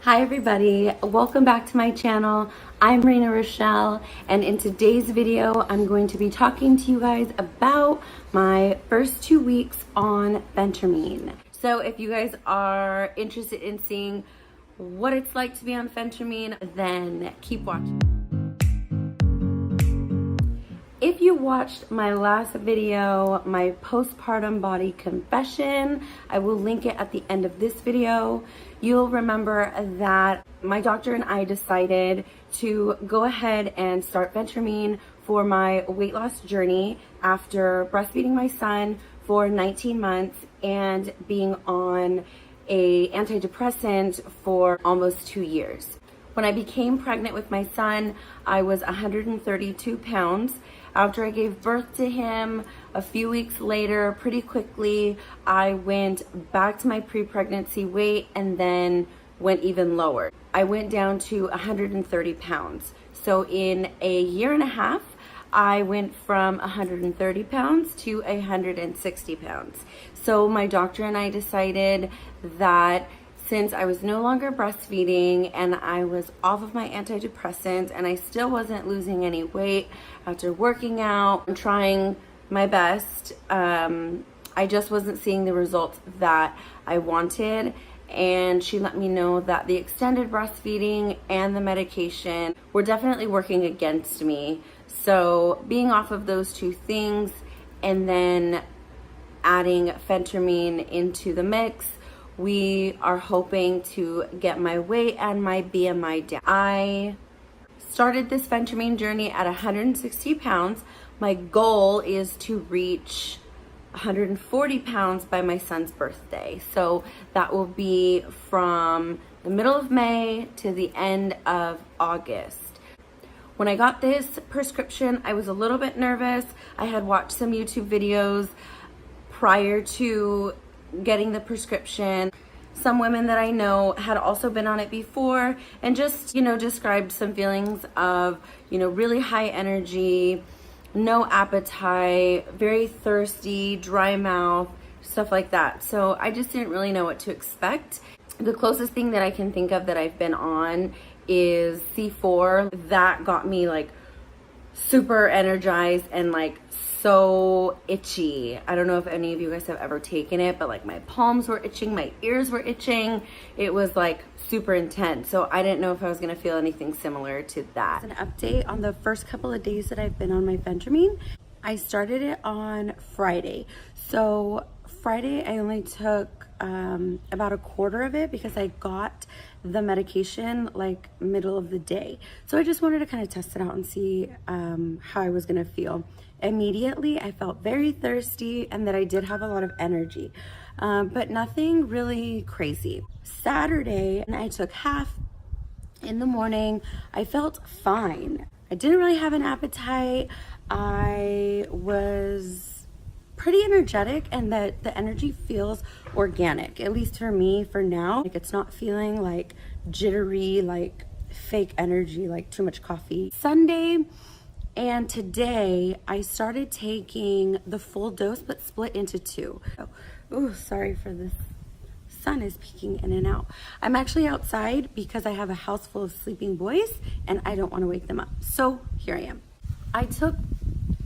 Hi everybody, welcome back to my channel. I'm Rinarachelle, and in today's video I'm going to be talking to you guys about my first 2 weeks on Phentermine. So if you guys are interested in seeing what it's like to be on Phentermine, then keep watching. If you watched my last video, my postpartum body confession, I will link it at the end of this video. You'll remember that my doctor and I decided to go ahead and start Phentermine for my weight loss journey after breastfeeding my son for 19 months and being on an antidepressant for almost 2 years. When I became pregnant with my son, I was 132 pounds. After I gave birth to him, a few weeks later, pretty quickly, I went back to my pre-pregnancy weight and then went even lower. I went down to 130 pounds. So in a year and a half, I went from 130 pounds to 160 pounds. So my doctor and I decided that since I was no longer breastfeeding and I was off of my antidepressants and I still wasn't losing any weight after working out and trying my best, I just wasn't seeing the results that I wanted. And she let me know that the extended breastfeeding and the medication were definitely working against me. So being off of those two things and then adding Phentermine into the mix, we are hoping to get my weight and my BMI down. I started this Phentermine journey at 160 pounds. My goal is to reach 140 pounds by my son's birthday. So that will be from the middle of May to the end of August. When I got this prescription, I was a little bit nervous. I had watched some YouTube videos prior to getting the prescription. Some women that I know had also been on it before and just, described some feelings of, really high energy, no appetite, very thirsty, dry mouth, stuff like that. So I just didn't really know what to expect. The closest thing that I can think of that I've been on is C4. That got me like super energized and like so itchy. I don't know if any of you guys have ever taken it, but like my palms were itching, my ears were itching. It was like super intense. So I didn't know if I was gonna feel anything similar to that. An update on the first couple of days that I've been on my Phentermine. I started it on Friday. So Friday I only took about a quarter of it because I got the medication like middle of the day. So I just wanted to kind of test it out and see how I was gonna feel. Immediately I felt very thirsty and that I did have a lot of energy, but nothing really crazy. Saturday, and I took half in the morning. I felt fine. I didn't really have an appetite. I was pretty energetic and that the energy feels organic, at least for me for now. Like it's not feeling like jittery, like fake energy, like too much coffee. Sunday and today I started taking the full dose but split into 2. Oh, sorry for this. Sun is peeking in and out. I'm actually outside because I have a house full of sleeping boys and I don't want to wake them up. So here I am. I took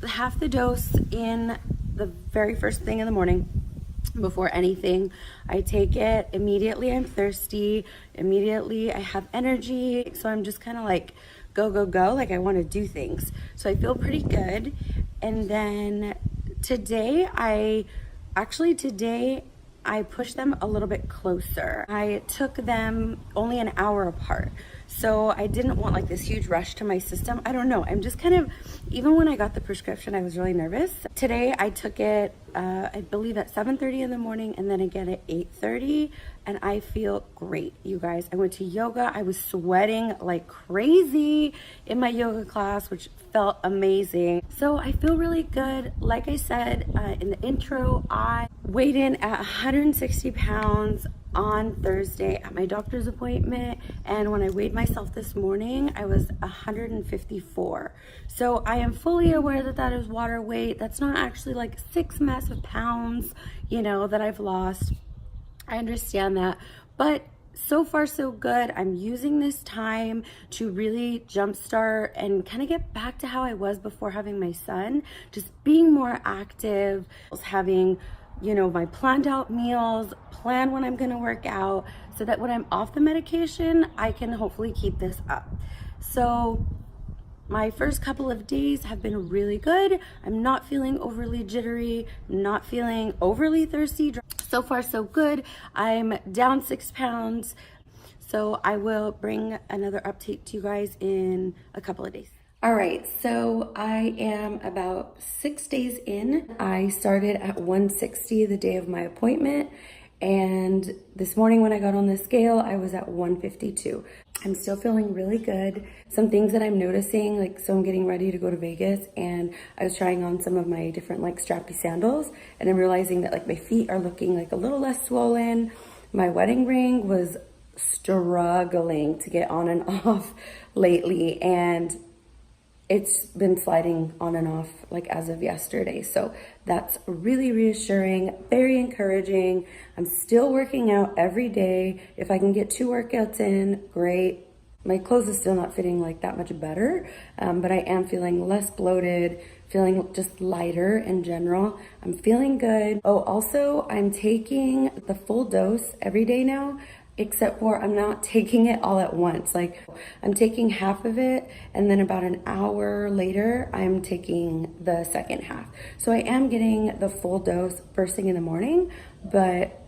half the dose in the very first thing in the morning before anything. I take it immediately. I'm thirsty. Immediately I have energy. So I'm just kind of like go, like I want to do things. So I feel pretty good. And then today I pushed them a little bit closer. I took them only an hour apart. So I didn't want like this huge rush to my system. I don't know. I'm just kind of, even when I got the prescription, I was really nervous. Today I took it, I believe at 7:30 in the morning and then again at 8:30. And I feel great, you guys. I went to yoga. I was sweating like crazy in my yoga class, which felt amazing. So I feel really good. Like I said in the intro, I weighed in at 160 pounds on Thursday at my doctor's appointment, and when I weighed myself this morning I was 154. So I am fully aware that that is water weight. That's not actually like 6 massive pounds, that I've lost. I understand that, but So far, so good. I'm using this time to really jumpstart and kind of get back to how I was before having my son, just being more active, having, you know, my planned out meals, plan when I'm going to work out, so that when I'm off the medication, I can hopefully keep this up. So my first couple of days have been really good. I'm not feeling overly jittery, not feeling overly thirsty. So far, so good. I'm down 6 pounds. So I will bring another update to you guys in a couple of days. All right, so I am about 6 days in. I started at 160 the day of my appointment. And this morning when I got on the scale, I was at 152. I'm still feeling really good. Some things that I'm noticing, like, so I'm getting ready to go to Vegas and I was trying on some of my different like strappy sandals, and I'm realizing that like my feet are looking like a little less swollen. My wedding ring was struggling to get on and off lately, and it's been sliding on and off like as of yesterday. So that's really reassuring, very encouraging. I'm still working out every day. If I can get 2 workouts in, great. My clothes is still not fitting like that much better, but I am feeling less bloated, feeling just lighter in general. I'm feeling good. Oh, also I'm taking the full dose every day now, except for I'm not taking it all at once. Like, I'm taking half of it, and then about an hour later, I'm taking the second half. So I am getting the full dose first thing in the morning, but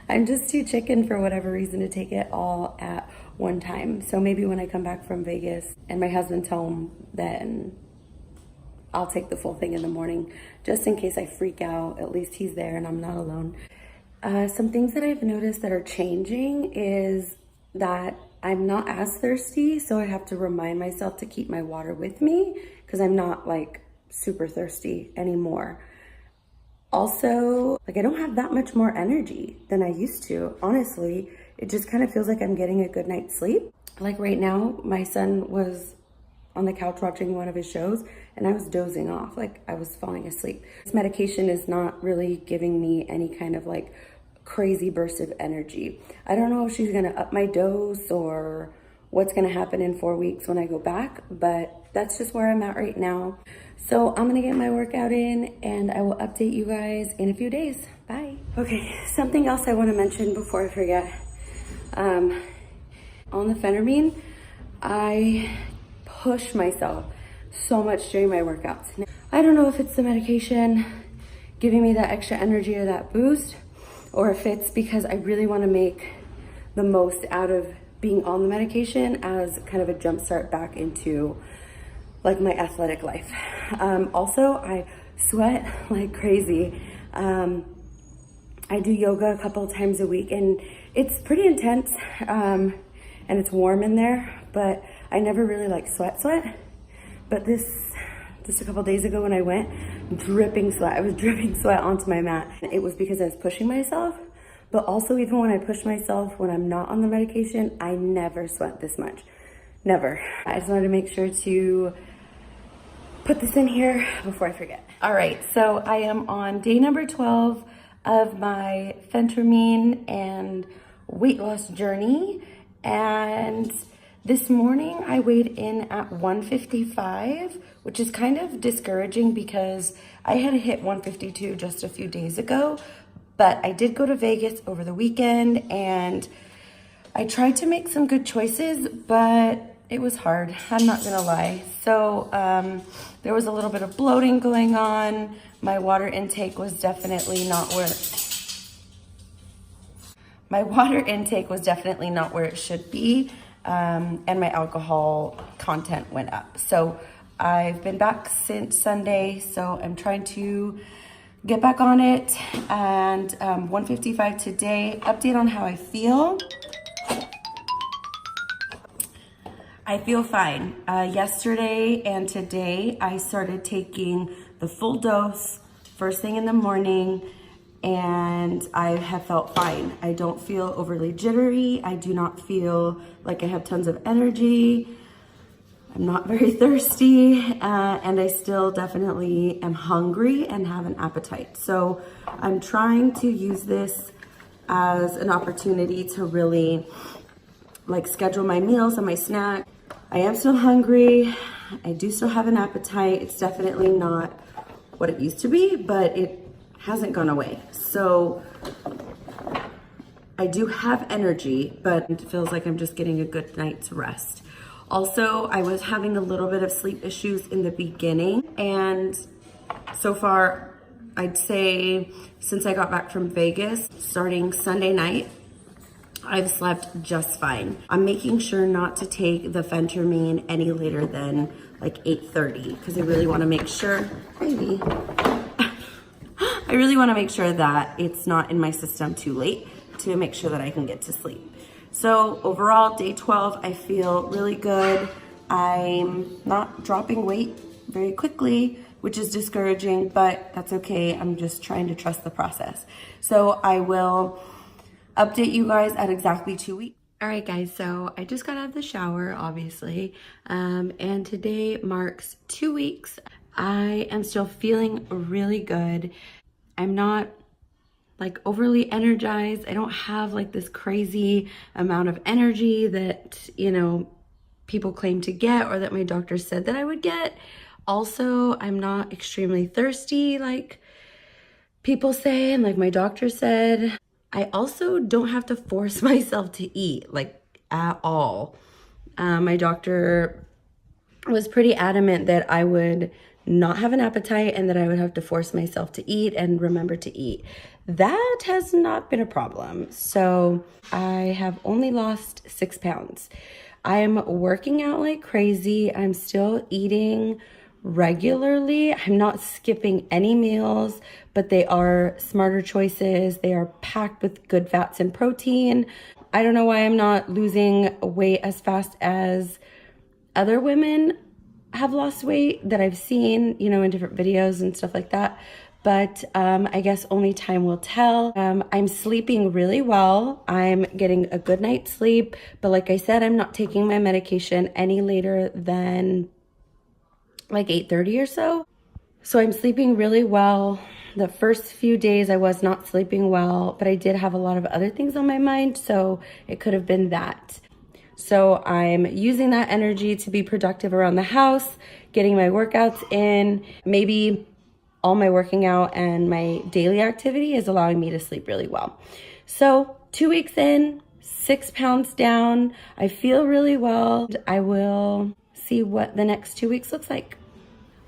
I'm just too chicken for whatever reason to take it all at one time. So maybe when I come back from Vegas and my husband's home, then I'll take the full thing in the morning, just in case I freak out. At least he's there and I'm not alone. Some things that I've noticed that are changing is that I'm not as thirsty, so I have to remind myself to keep my water with me because I'm not like super thirsty anymore. Also, like, I don't have that much more energy than I used to. Honestly, it just kind of feels like I'm getting a good night's sleep. Like right now, my son was on the couch watching one of his shows and I was dozing off, like I was falling asleep. This medication is not really giving me any kind of like crazy burst of energy. I don't know if she's gonna up my dose or what's gonna happen in 4 weeks when I go back, but that's just where I'm at right now. So I'm gonna get my workout in and I will update you guys in a few days. Bye. Okay, something else I wanna mention before I forget. On the Phentermine, I push myself so much during my workouts. I don't know if it's the medication giving me that extra energy or that boost, or if it's because I really want to make the most out of being on the medication as kind of a jump start back into like my athletic life. Also, I sweat like crazy. I do yoga a couple of times a week and it's pretty intense, and it's warm in there, but I never really like sweat. But just a couple days ago when I went, dripping sweat. I was dripping sweat onto my mat. It was because I was pushing myself, but also even when I push myself when I'm not on the medication, I never sweat this much. Never. I just wanted to make sure to put this in here before I forget. All right, so I am on day number 12 of my Phentermine and weight loss journey, and this morning I weighed in at 155, which is kind of discouraging because I had hit 152 just a few days ago, but I did go to Vegas over the weekend and I tried to make some good choices, but it was hard, I'm not gonna lie. So there was a little bit of bloating going on. My water intake was definitely not where it should be. And my alcohol content went up. So I've been back since Sunday, so I'm trying to get back on it. And 155 today. Update on how I feel. I feel fine. Yesterday and today I started taking the full dose first thing in the morning, and I have felt fine. I don't feel overly jittery. I do not feel like I have tons of energy. I'm not very thirsty, and I still definitely am hungry and have an appetite. So I'm trying to use this as an opportunity to really like schedule my meals and my snack. I am still hungry. I do still have an appetite. It's definitely not what it used to be, but it hasn't gone away. So I do have energy, but it feels like I'm just getting a good night's rest. Also, I was having a little bit of sleep issues in the beginning, and so far, I'd say since I got back from Vegas, starting Sunday night, I've slept just fine. I'm making sure not to take the Phentermine any later than like 8:30 because I really want to make sure, baby, I really want to make sure that it's not in my system too late to make sure that I can get to sleep. So overall, day 12, I feel really good. I'm not dropping weight very quickly, which is discouraging, but that's okay. I'm just trying to trust the process. So I will update you guys at exactly 2 weeks. All right, guys, so I just got out of the shower, obviously, and today marks 2 weeks. I am still feeling really good. I'm not like overly energized. I don't have like this crazy amount of energy that, you know, people claim to get or that my doctor said that I would get. Also, I'm not extremely thirsty like people say and like my doctor said. I also don't have to force myself to eat like at all. My doctor was pretty adamant that I would not have an appetite and that I would have to force myself to eat and remember to eat. That has not been a problem. So I have only lost 6 pounds. I'm working out like crazy. I'm still eating regularly. I'm not skipping any meals, but they are smarter choices. They are packed with good fats and protein. I don't know why I'm not losing weight as fast as other women have lost weight that I've seen, you know, in different videos and stuff like that. But I guess only time will tell. I'm sleeping really well. I'm getting a good night's sleep. But like I said, I'm not taking my medication any later than like 8:30 or so. So I'm sleeping really well. The first few days I was not sleeping well, but I did have a lot of other things on my mind, so it could have been that. So I'm using that energy to be productive around the house, getting my workouts in. Maybe all my working out and my daily activity is allowing me to sleep really well. So 2 weeks in, 6 pounds down. I feel really well. I will see what the next 2 weeks looks like.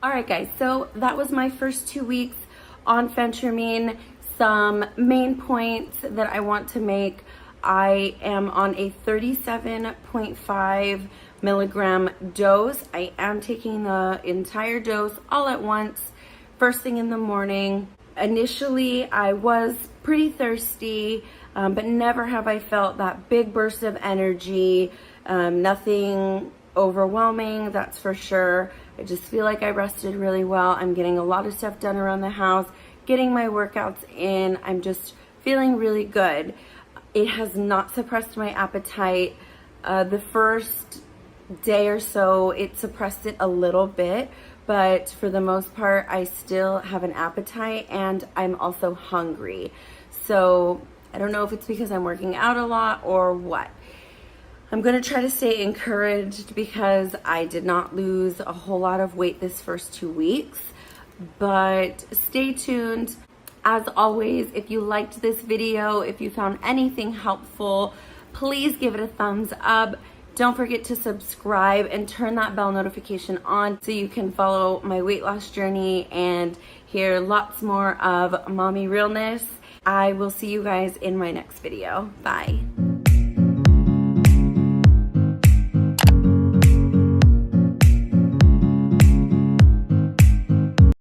All right, guys, so that was my first 2 weeks on Phentermine. Some main points that I want to make. I am on a 37.5 milligram dose. I am taking the entire dose all at once, first thing in the morning. Initially, I was pretty thirsty, but never have I felt that big burst of energy. Nothing overwhelming, that's for sure. I just feel like I rested really well. I'm getting a lot of stuff done around the house, getting my workouts in. I'm just feeling really good. It has not suppressed my appetite. The first day or so, it suppressed it a little bit, but for the most part, I still have an appetite and I'm also hungry. So I don't know if it's because I'm working out a lot or what. I'm gonna try to stay encouraged because I did not lose a whole lot of weight this first 2 weeks, but stay tuned. As always, if you liked this video, if you found anything helpful, please give it a thumbs up. Don't forget to subscribe and turn that bell notification on so you can follow my weight loss journey and hear lots more of mommy realness. I will see you guys in my next video. Bye.